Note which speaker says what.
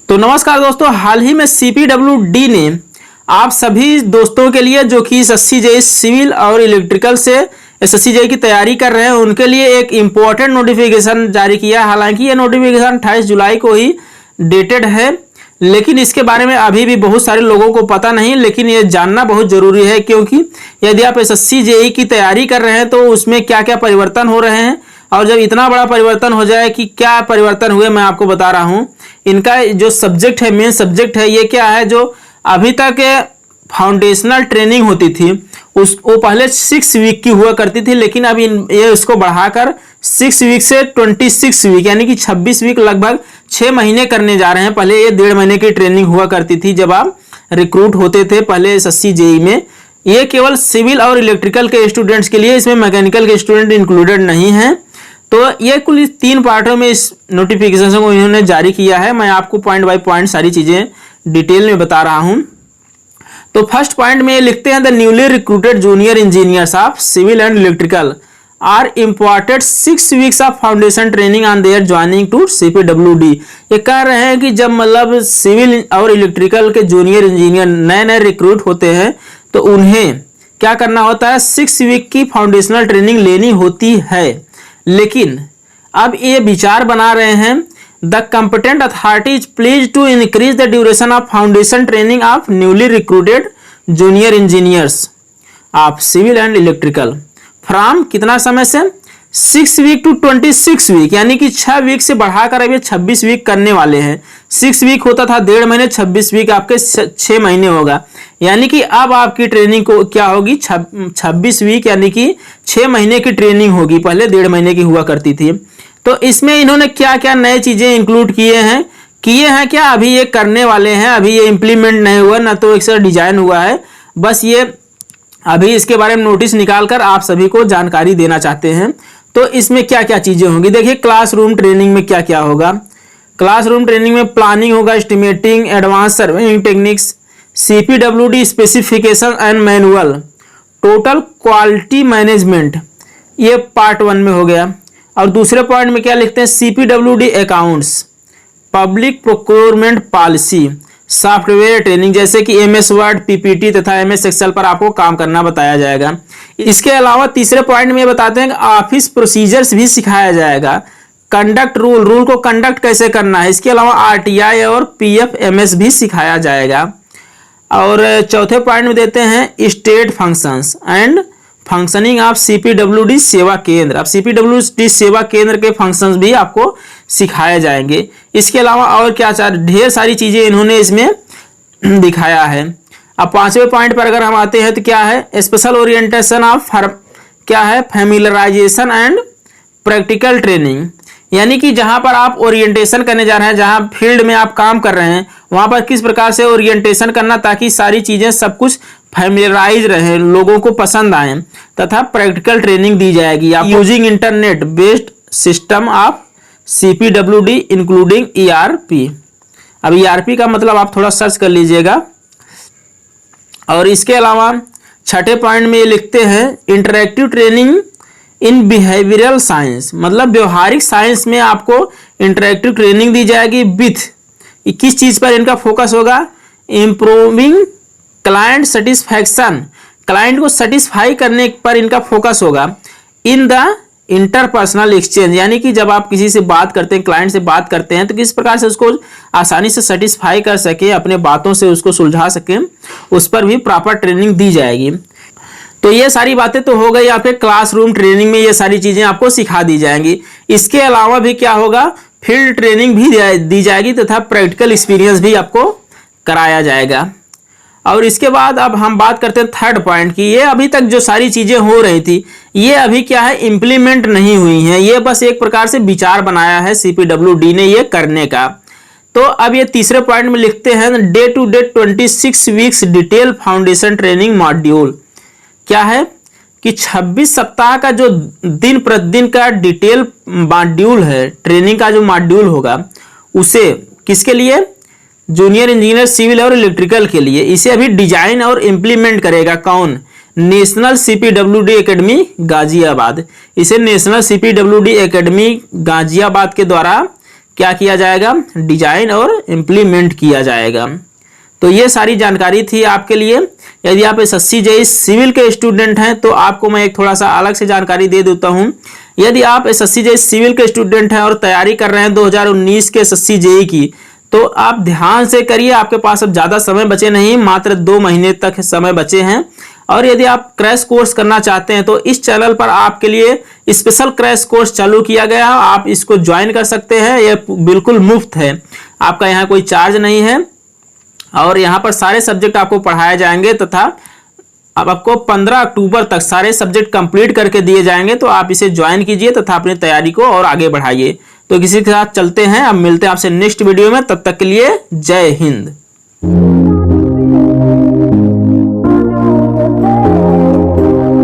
Speaker 1: तो नमस्कार दोस्तों, हाल ही में CPWD ने आप सभी दोस्तों के लिए जो कि SSC JEE सिविल और इलेक्ट्रिकल से SSC JEE की तैयारी कर रहे हैं उनके लिए एक इम्पोर्टेंट नोटिफिकेशन जारी किया। हालांकि ये नोटिफिकेशन 28 जुलाई को ही डेटेड है, लेकिन इसके बारे में अभी भी बहुत सारे लोगों को पता नहीं। लेकिन ये जानना बहुत ज़रूरी है, क्योंकि यदि आप SSC JEE की तैयारी कर रहे हैं तो उसमें क्या क्या परिवर्तन हो रहे हैं, और जब इतना बड़ा परिवर्तन हो जाए कि क्या परिवर्तन हुए मैं आपको बता रहा हूँ। इनका जो सब्जेक्ट है, मेन सब्जेक्ट है, ये क्या है, जो अभी तक फाउंडेशनल ट्रेनिंग होती थी वो पहले 6 वीक की हुआ करती थी, लेकिन अब ये इसको बढ़ाकर 6 वीक से 26 वीक यानी कि 26 वीक, लगभग 6 महीने करने जा रहे हैं। पहले ये 1.5 महीने की ट्रेनिंग हुआ करती थी जब आप रिक्रूट होते थे पहले SSC JEE में। ये केवल सिविल और इलेक्ट्रिकल के स्टूडेंट्स के लिए, इसमें मैकेनिकल के स्टूडेंट इंक्लूडेड नहीं है। तो ये कुल 3 पार्टों में इस नोटिफिकेशन को इन्होंने जारी किया है। मैं आपको पॉइंट बाय पॉइंट सारी चीज़ें डिटेल में बता रहा हूं। तो फर्स्ट पॉइंट में लिखते हैं, the newly recruited junior engineers of civil and electrical are imported 6 weeks of foundation training on their joining to CPWD। ये कह रहे हैं कि जब मतलब सिविल और इलेक्ट्रिकल के जूनियर इंजीनियर नए नए रिक्रूट होते हैं तो उन्हें क्या करना होता है, 6 वीक की फाउंडेशनल ट्रेनिंग लेनी होती है। लेकिन अब ये विचार बना रहे हैं, the competent authority is please to increase the duration of foundation training of newly recruited junior engineers of civil and electrical from कितना समय से 6 वीक टू 26 वीक, यानी कि 6 वीक से बढ़ाकर अब ये 26 वीक करने वाले हैं। 6 वीक होता था 1.5 महीने, 26 वीक आपके 6 महीने होगा। यानी कि अब आपकी ट्रेनिंग को क्या होगी, 26 वीक यानी कि 6 महीने की ट्रेनिंग होगी, पहले 1.5 महीने की हुआ करती थी। तो इसमें इन्होंने क्या क्या नए चीज़ें इंक्लूड किए हैं क्या अभी ये करने वाले हैं, अभी ये इम्प्लीमेंट नहीं हुआ, ना तो एक डिजाइन हुआ है, बस ये अभी इसके बारे में नोटिस निकालकर आप सभी को जानकारी देना चाहते हैं। तो इसमें क्या क्या चीज़ें होंगी, देखिए क्लासरूम ट्रेनिंग में क्या क्या होगा। क्लासरूम ट्रेनिंग में प्लानिंग होगा, estimating, advance surveying techniques, CPWD specification and manual, total quality management, ये पार्ट 1 में हो गया। और दूसरे पॉइंट में क्या लिखते हैं, CPWD accounts, public procurement policy, software training जैसे कि MS वर्ड, PPT तथा MS एक्सेल पर आपको काम करना बताया जाएगा। इसके अलावा तीसरे पॉइंट में बताते हैं कि ऑफिस प्रोसीजर्स भी सिखाया जाएगा, कंडक्ट रूल को कंडक्ट कैसे करना है। इसके अलावा RTI और PFMS भी सिखाया जाएगा। और चौथे पॉइंट में देते हैं state functions and functioning of CPWD सेवा केंद्र। अब CPWD सेवा केंद्र के फंक्शंस भी आपको सिखाए जाएंगे। इसके अलावा और क्या ढेर सारी चीज़ें इन्होंने इसमें दिखाया है। अब 5वें पॉइंट पर अगर हम आते हैं तो क्या है, स्पेशल ओरिएंटेशन ऑफ क्या है, फैमिलराइजेशन एंड प्रैक्टिकल ट्रेनिंग, यानी कि जहां पर आप ओरिएंटेशन करने जा रहे हैं, जहां फील्ड में आप काम कर रहे हैं वहां पर किस प्रकार से ओरिएंटेशन करना ताकि सारी चीज़ें सब कुछ फैमिलराइज रहे, लोगों को पसंद आए, तथा प्रैक्टिकल ट्रेनिंग दी जाएगी। आप using internet based system of CPWD including ERP। अब ERP का मतलब आप थोड़ा सर्च कर लीजिएगा। और इसके अलावा 6ठे पॉइंट में ये लिखते हैं, interactive training in behavioural science, मतलब व्यवहारिक साइंस में आपको इंटरैक्टिव ट्रेनिंग दी जाएगी विथ, किस चीज़ पर इनका फोकस होगा, इम्प्रूविंग क्लाइंट सेटिस्फैक्शन, क्लाइंट को सेटिस्फाई करने पर इनका फोकस होगा, इन द इंटरपर्सनल एक्सचेंज, यानी कि जब आप किसी से बात करते हैं, क्लाइंट से बात करते हैं, तो किस प्रकार से उसको आसानी से सेटिस्फाई कर सके, अपने बातों से उसको सुलझा सके, उस पर भी प्रॉपर ट्रेनिंग दी जाएगी। तो ये सारी बातें तो हो गई आपके क्लासरूम ट्रेनिंग में, ये सारी चीज़ें आपको सिखा दी जाएंगी। इसके अलावा भी क्या होगा, फील्ड ट्रेनिंग भी दी जाएगी तथा प्रैक्टिकल एक्सपीरियंस भी आपको कराया जाएगा। और इसके बाद अब हम बात करते हैं थर्ड पॉइंट की, ये अभी तक जो सारी चीज़ें हो रही थी ये अभी क्या है, इम्प्लीमेंट नहीं हुई हैं, ये बस एक प्रकार से विचार बनाया है CPWD ने ये करने का। तो अब ये तीसरे पॉइंट में लिखते हैं, day to day 26 weeks detail foundation training module, क्या है कि 26 सप्ताह का जो दिन प्रतिदिन का डिटेल मॉड्यूल है, ट्रेनिंग का जो मॉड्यूल होगा, उसे किसके लिए, जूनियर इंजीनियर सिविल और इलेक्ट्रिकल के लिए। इसे अभी डिजाइन और इम्प्लीमेंट करेगा कौन, नेशनल CPWD एकेडमी गाजियाबाद। इसे नेशनल CPWD एकेडमी गाजियाबाद के द्वारा क्या किया जाएगा, डिजाइन और इम्प्लीमेंट किया जाएगा। तो ये सारी जानकारी थी आपके लिए। यदि आप एसएससी जेईई सिविल के स्टूडेंट हैं तो आपको मैं एक थोड़ा सा अलग से जानकारी दे देता हूं। यदि आप एसएससी जेईई सिविल के स्टूडेंट हैं और तैयारी कर रहे हैं 2019 के एसएससी जेईई की, तो आप ध्यान से करिए। आपके पास अब ज़्यादा समय बचे नहीं, मात्र 2 महीने तक समय बचे हैं। और यदि आप क्रैश कोर्स करना चाहते हैं तो इस चैनल पर आपके लिए स्पेशल क्रैश कोर्स चालू किया गया है, आप इसको ज्वाइन कर सकते हैं। यह बिल्कुल मुफ्त है, आपका यहाँ कोई चार्ज नहीं है। और यहाँ पर सारे सब्जेक्ट आपको पढ़ाए जाएंगे तथा अब आपको 15 अक्टूबर तक सारे सब्जेक्ट कंप्लीट करके दिए जाएंगे। तो आप इसे ज्वाइन कीजिए तथा अपनी तैयारी को और आगे बढ़ाइए। तो किसी के साथ चलते हैं, अब मिलते हैं आपसे नेक्स्ट वीडियो में। तब तक के लिए जय हिंद।